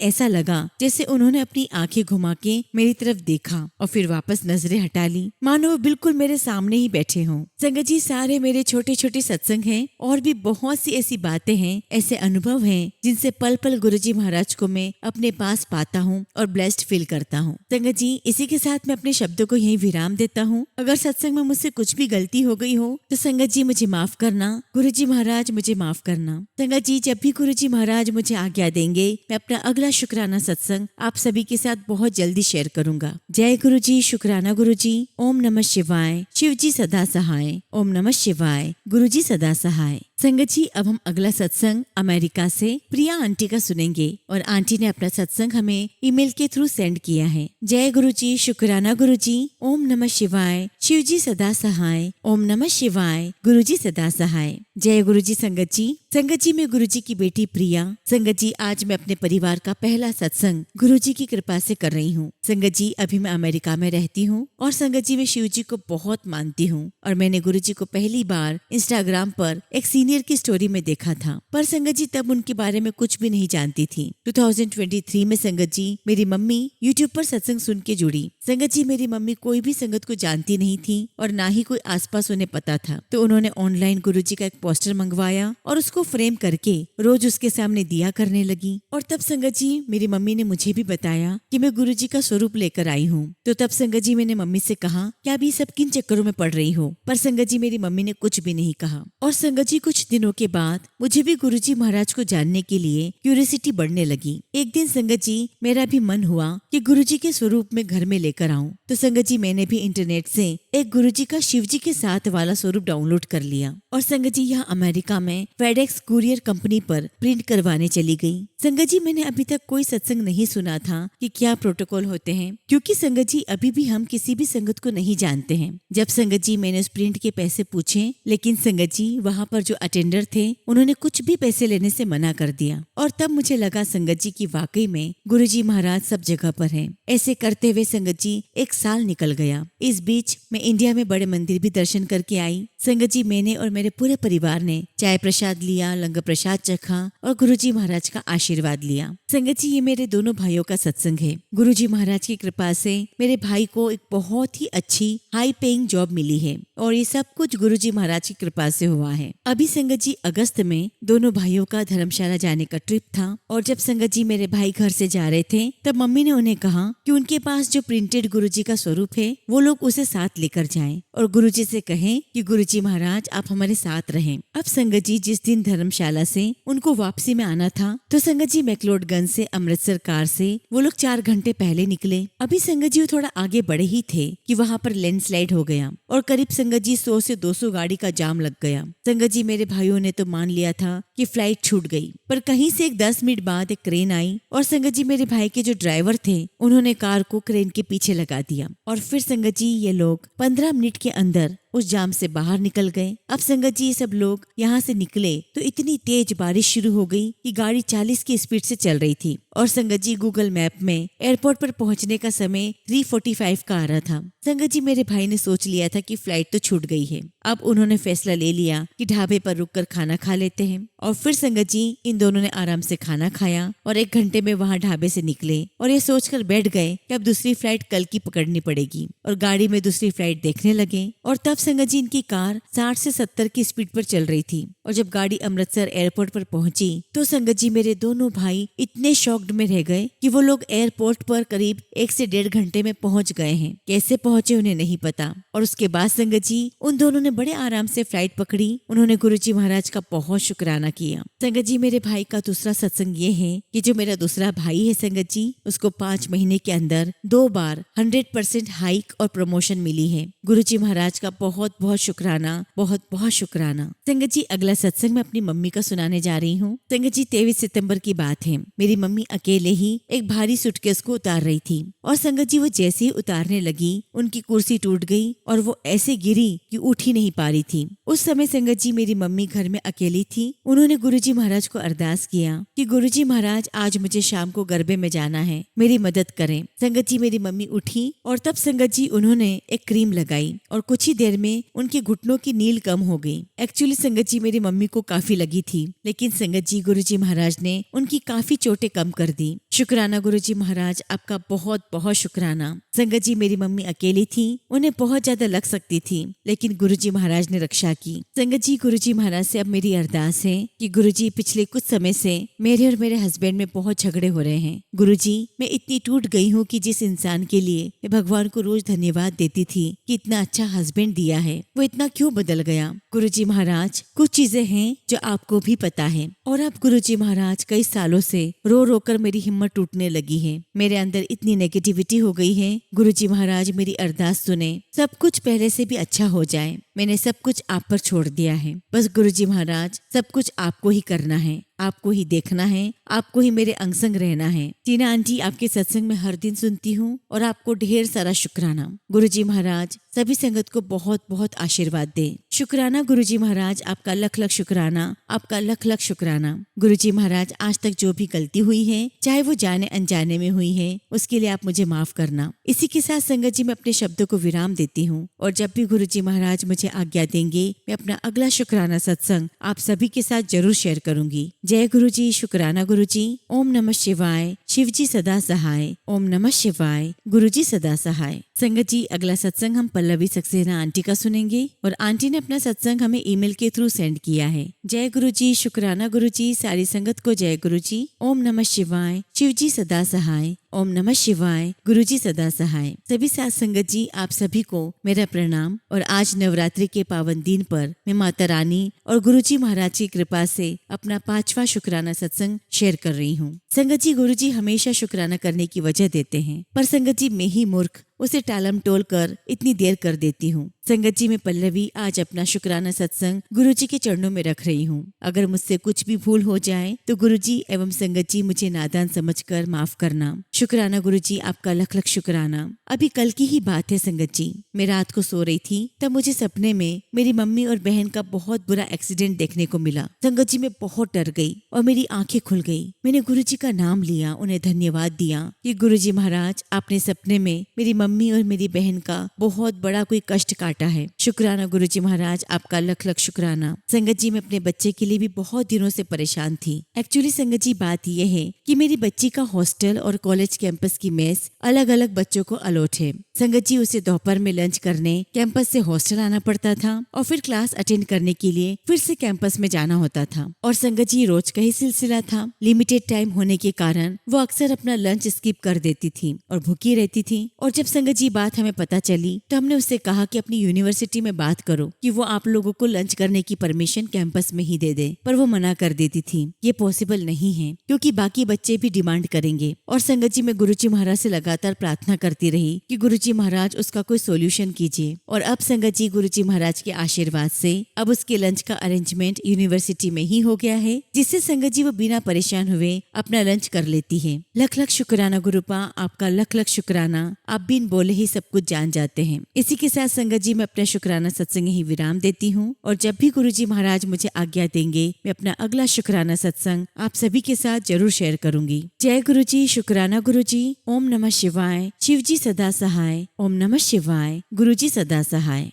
ऐसा लगा जैसे उन्होंने अपनी आंखें घुमा के मेरी तरफ देखा और फिर वापस नजरें हटा ली, मानो वो बिल्कुल मेरे सामने ही बैठे हों। संगत जी सारे मेरे छोटे छोटे सत्संग हैं और भी बहुत सी ऐसी बातें हैं, ऐसे अनुभव हैं जिनसे पल पल गुरुजी महाराज को मैं अपने पास पाता हूँ और ब्लेस्ड फील करता हूँ। संगत जी इसी के साथ मैं अपने शब्दों को यहीं विराम देता हूँ। अगर सत्संग में मुझसे कुछ भी गलती हो गई हो तो संगत जी मुझे माफ करना, गुरुजी महाराज मुझे माफ करना। संगत जी जब भी गुरुजी महाराज मुझे आज्ञा देंगे मैं अपना अगला शुक्राना सत्संग आप सभी के साथ बहुत जल्दी शेयर करूंगा। जय गुरुजी, शुक्राना गुरुजी। ओम नमः शिवाय। शिव जी सदा सहाय। ओम नमः शिवाय। गुरुजी सदा सहाय। संगत जी अब हम अगला सत्संग अमेरिका से प्रिया आंटी का सुनेंगे और आंटी ने अपना सत्संग हमें ईमेल के थ्रू सेंड किया है। जय गुरुजी, शुक्राना गुरुजी। ओम नमः शिवाय। शिव जी सदा सहाय। ओम नमः शिवाय। गुरुजी सदा सहाय। जय गुरुजी। संगत जी मैं गुरुजी की बेटी प्रिया। संगत जी आज मैं अपने परिवार का पहला सत्संग गुरुजी की कृपा से कर रही हूँ। संगत जी अभी मैं अमेरिका में रहती हूँ और संगत जी मैं शिव जी को बहुत मानती हूँ और मैंने गुरुजी को पहली बार इंस्टाग्राम पर एक सीनियर की स्टोरी में देखा था, पर संगत जी तब उनके बारे में कुछ भी नहीं जानती थी। 2023 में संगत जी मेरी मम्मी यूट्यूब पर सत्संग सुन के जुड़ी। संगत जी मेरी मम्मी कोई भी संगत को जानती नहीं थी और ना ही कोई आसपास उन्हें पता था, तो उन्होंने ऑनलाइन गुरुजी का एक पोस्टर मंगवाया और उसको फ्रेम करके रोज उसके सामने दिया करने लगी। और तब संगत जी मेरी मम्मी ने मुझे भी बताया कि मैं गुरुजी का स्वरूप लेकर आई हूँ। तो तब संगत जी मैंने मम्मी से कहा क्या अभी सब किन चक्करों में पड़ रही हो, पर संगत जी मेरी मम्मी ने कुछ भी नहीं कहा। और संगत जी कुछ दिनों के बाद मुझे भी गुरुजी महाराज को जानने के लिए क्यूरियोसिटी बढ़ने लगी। एक दिन संगत जी मेरा भी मन हुआ कि गुरुजी के स्वरूप में घर में लेकर आऊं, तो संगत जी मैंने भी इंटरनेट से एक गुरुजी का शिवजी के साथ वाला स्वरूप डाउनलोड कर लिया और संगत जी यहाँ अमेरिका में फेडेक्स कुरियर कंपनी पर प्रिंट करवाने चली गई। संगत जी मैंने अभी तक कोई सत्संग नहीं सुना था कि क्या प्रोटोकॉल होते हैं, क्योंकि संगत जी अभी भी हम किसी भी संगत को नहीं जानते हैं। जब संगत जी मैंने उस प्रिंट के पैसे पूछे, लेकिन संगत जी वहाँ पर जो अटेंडर थे उन्होंने कुछ भी पैसे लेने से मना कर दिया। और तब मुझे लगा संगत जी की वाकई में गुरुजी महाराज सब जगह पर हैं। ऐसे करते हुए संगत जी 1 साल निकल गया। इस बीच मैं इंडिया में बड़े मंदिर भी दर्शन करके आई। संगत जी मैंने और मेरे पूरे परिवार ने चाय प्रसाद लिया, लंगर प्रसाद चखा और गुरुजी महाराज का आशीर्वाद लिया। संगत जी ये मेरे दोनों भाइयों का सत्संग है। गुरुजी महाराज की कृपा से मेरे भाई को एक बहुत ही अच्छी हाई पेइंग जॉब मिली है और ये सब कुछ गुरुजी महाराज की कृपा से हुआ है। अभी संगत जी अगस्त में दोनों भाइयों का धर्मशाला जाने का ट्रिप था और जब संगत जी मेरे भाई घर से जा रहे थे तब मम्मी ने उन्हें कहा कि उनके पास जो प्रिंटेड गुरुजी का स्वरूप है वो लोग उसे साथ लेकर जाएं और गुरुजी से कहें कि गुरुजी महाराज आप हमारे साथ रहें। अब संगत जी जिस दिन धर्मशाला से उनको वापसी में आना था तो संगत जी मैक्लोडगंज से अमृतसर कार से वो लोग 4 घंटे पहले निकले। अभी संगत जी थोड़ा आगे बढ़े ही थे कि वहाँ पर लैंडस्लाइड हो गया और करीब संगत जी 100 से 200 गाड़ी का जाम लग गया। संगत जी मेरे भाइयों ने तो मान लिया था कि कि फ्लाइट छूट गई। पर कहीं से एक 10 मिनट बाद एक क्रेन आई और संगत जी मेरे भाई के जो ड्राइवर थे उन्होंने कार को क्रेन के पीछे लगा दिया और फिर संगत जी ये लोग 15 मिनट के अंदर उस जाम से बाहर निकल गए। अब संगत जी ये सब लोग यहाँ से निकले तो इतनी तेज बारिश शुरू हो गई कि गाड़ी 40 की स्पीड से चल रही थी और संगत जी गूगल मैप में एयरपोर्ट पर पहुंचने का समय 3:45 का आ रहा था। संगत जी मेरे भाई ने सोच लिया था कि फ्लाइट तो छूट गई है। अब उन्होंने फैसला ले लिया कि ढाबे पर रुककर खाना खा लेते हैं और फिर संगत जी इन दोनों ने आराम से खाना खाया और 1 घंटे में वहाँ ढाबे से निकले और ये सोचकर बैठ गए कि अब दूसरी फ्लाइट कल की पकड़नी पड़ेगी और गाड़ी में दूसरी फ्लाइट देखने लगे। और तब संगत जी इनकी कार 60 से 70 की स्पीड पर चल रही थी और जब गाड़ी अमृतसर एयरपोर्ट पर पहुंची तो संगत जी मेरे दोनों भाई इतने शॉक्ड में रह गए कि वो लोग एयरपोर्ट पर करीब 1 से 1.5 घंटे में पहुंच गए हैं। कैसे पहुंचे उन्हें नहीं पता। और उसके बाद संगत जी उन दोनों ने बड़े आराम से फ्लाइट पकड़ी। उन्होंने गुरुजी महाराज का बहुत शुक्राना किया। संगत जी मेरे भाई का दूसरा सत्संग ये है कि जो मेरा दूसरा भाई है संगत जी उसको 5 महीने के अंदर 2 बार 100% हाइक और प्रमोशन मिली है। गुरुजी महाराज का बहुत बहुत शुक्राना, बहुत बहुत शुक्राना। संगत जी अगला सत्संग मैं अपनी मम्मी का सुनाने जा रही हूँ। संगत जी 23 सितंबर की बात है। मेरी मम्मी अकेले ही एक भारी सूटकेस को उतार रही थी और संगत जी वो जैसे ही उतारने लगी उनकी कुर्सी टूट गई और वो ऐसे गिरी कि उठ ही नहीं पा रही थी। उस समय संगत जी मेरी मम्मी घर में अकेली थी। उन्होंने गुरुजी महाराज को अरदास किया कि गुरुजी महाराज आज मुझे शाम को गरबे में जाना है, मेरी मदद करें। संगत जी मेरी मम्मी उठी और तब संगत जी उन्होंने एक क्रीम लगाई और कुछ ही देर में उनके घुटनों की नील कम हो गई। एक्चुअली संगत जी मेरी मम्मी को काफी लगी थी लेकिन संगत जी गुरुजी महाराज ने उनकी काफी चोटें कम कर दी। शुक्राना गुरुजी महाराज, आपका बहुत बहुत शुक्राना। संगत जी मेरी मम्मी अकेली थी, उन्हें बहुत ज्यादा लग सकती थी लेकिन गुरुजी महाराज ने रक्षा की। संगत जी गुरुजी महाराज से अब मेरी अरदास है कि गुरुजी पिछले कुछ समय से मेरे और मेरे हस्बैंड में बहुत झगड़े हो रहे हैं। गुरुजी मैं इतनी टूट गई हूँ कि जिस इंसान के लिए मैं भगवान को रोज धन्यवाद देती थी कि इतना अच्छा हस्बैंड दिया है वो इतना क्यों बदल गया। गुरुजी महाराज कुछ चीजें हैं जो आपको भी पता है और अब गुरुजी महाराज कई सालों से रो रो कर मेरी हिम्मत टूटने लगी है। मेरे अंदर इतनी नेगेटिविटी हो गई है। गुरुजी महाराज मेरी अरदास सुने, सब कुछ पहले से भी अच्छा हो जाए। मैंने सब कुछ आप पर छोड़ दिया है। बस गुरुजी महाराज सब कुछ आपको ही करना है, आपको ही देखना है, आपको ही मेरे अंग संग रहना है। टीना आंटी आपके सत्संग में हर दिन सुनती हूँ और आपको ढेर सारा शुक्राना। गुरुजी महाराज सभी संगत को बहुत बहुत आशीर्वाद दे। शुक्राना गुरुजी महाराज, आपका लख लख शुक्राना, आपका लख लख शुक्राना। गुरुजी महाराज आज तक जो भी गलती हुई है चाहे वो जाने अनजाने में हुई है उसके लिए आप मुझे माफ करना। इसी के साथ संगत जी मैं अपने शब्दों को विराम देती हूँ और जब भी गुरुजी महाराज मुझे आज्ञा देंगे मैं अपना अगला शुक्राना सत्संग आप सभी के साथ जरूर शेयर करूंगी। जय गुरुजी, शुक्राना गुरुजी। ओम नमः शिवाय। शिवजी सदा सहाय। ओम नमः शिवाय। गुरुजी सदा सहाय। संगत जी अगला सत्संग हम पल्लवी सक्सेना आंटी का सुनेंगे और आंटी ने अपना सत्संग हमें ईमेल के थ्रू सेंड किया है। जय गुरुजी, शुक्राना गुरुजी। सारी संगत को जय गुरुजी। ओम नमः शिवाय। शिवजी सदा सहाय। ओम नमः शिवाय। गुरुजी सदा सहाय। सभी साथ संगत जी आप सभी को मेरा प्रणाम और आज नवरात्रि के पावन दिन पर मैं माता रानी और गुरुजी महाराज की कृपा से अपना 5वां शुक्राना सत्संग शेयर कर रही हूँ। संगत जी गुरुजी हमेशा शुक्राना करने की वजह देते हैं पर संगत जी मैं ही मूर्ख उसे टालम टोल कर इतनी देर कर देती हूँ। संगत जी मैं पल्लवी आज अपना शुक्राना सत्संग गुरुजी के चरणों में रख रही हूँ। अगर मुझसे कुछ भी भूल हो जाए तो गुरुजी एवं संगत जी मुझे नादान समझकर माफ करना। शुक्राना गुरुजी, आपका लख लख शुक्राना। अभी कल की ही बात है संगत जी, मैं रात को सो रही थी तब मुझे सपने में मेरी मम्मी और बहन का बहुत बुरा एक्सीडेंट देखने को मिला। संगत जी मैं बहुत डर गई और मेरी आंखें खुल गई। मैंने गुरुजी का नाम लिया, उन्हें धन्यवाद दिया कि गुरुजी महाराज आपने सपने में मेरी मम्मी और मेरी बहन का बहुत बड़ा कोई कष्ट काटा है। शुक्राना गुरुजी महाराज, आपका लख लख शुक्राना। संगत जी मैं अपने बच्चे के लिए भी बहुत दिनों से परेशान थी। एक्चुअली संगत जी बात यह है कि मेरी बच्ची का हॉस्टल और कॉलेज कैंपस की मेस अलग अलग बच्चों को अलॉट है। संगत जी उसे दोपहर में लंच करने कैंपस से हॉस्टल आना पड़ता था और फिर क्लास अटेंड करने के लिए फिर से कैंपस में जाना होता था और संगत जी रोज का ही सिलसिला था। लिमिटेड टाइम होने के कारण वो अक्सर अपना लंच स्किप कर देती थी और भूखी रहती थी। और जब संगत जी बात हमें पता चली तो हमने उससे कहा कि अपनी यूनिवर्सिटी में बात करो कि वो आप लोगों को लंच करने की परमिशन कैंपस में ही दे दे, पर वो मना कर देती थी। ये पॉसिबल नहीं है क्योंकि बाकी बच्चे भी डिमांड करेंगे। और संगत जी मैं गुरुजी महाराज से लगातार प्रार्थना करती रही कि गुरुजी महाराज उसका कोई सोल्यूशन कीजिए। और अब संगत जी गुरुजी महाराज के आशीर्वाद से अब उसके लंच का अरेंजमेंट यूनिवर्सिटी में ही हो गया है, जिससे संगत जी वो बिना परेशान हुए अपना लंच कर लेती है। लख लख शुक्राना गुरुपा, आपका लख लख शुक्राना। आप बिन बोले ही सब कुछ जान जाते हैं। इसी के साथ संगत जी मैं अपना शुक्राना सत्संग ही विराम देती हूँ और जब भी गुरुजी महाराज मुझे आज्ञा देंगे मैं अपना अगला शुक्राना सत्संग आप सभी के साथ जरूर शेयर करूंगी। जय गुरुजी, शुक्राना गुरुजी। ओम नमः शिवाय। शिव जी सदा सहाय। ओम नमः शिवाय। गुरुजी सदा सहाय।